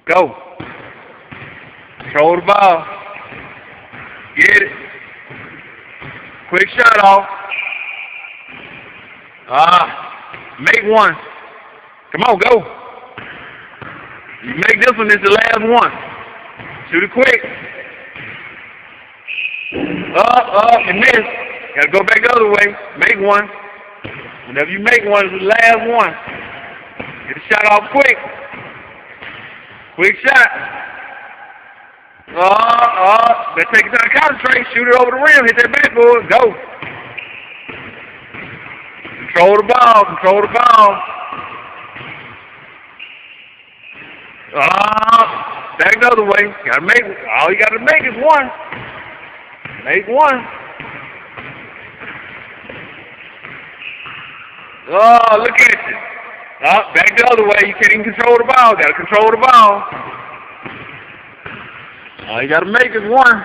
Go. Control the ball. Get it. Quick shot off. Make one. Come on, go. You make this one, it's the last one. Shoot it quick. And miss. Gotta go back the other way. Make one. Whenever you make one, it's the last one. Get the shot off quick. Quick shot. Better take your time to concentrate. Shoot it over the rim. Hit that backboard. Go. Control the ball. Control the ball. Back the other way. Gotta make. All you gotta make is one. Make one. Look at you. Back the other way. You can't even control the ball. Gotta control the ball. All you gotta make is one.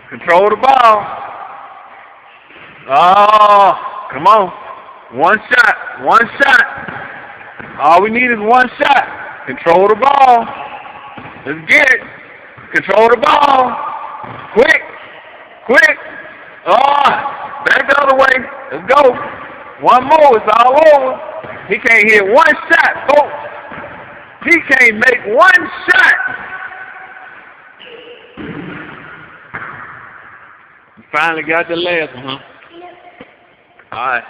Control the ball. Come on. One shot. One shot. All we need is one shot. Control the ball. Let's get it. Control the ball. Quick. Quick. Back the other way. Let's go. One more. It's all over. He can't hit one shot, folks. He can't make one shot. You finally got the last one, huh? All right.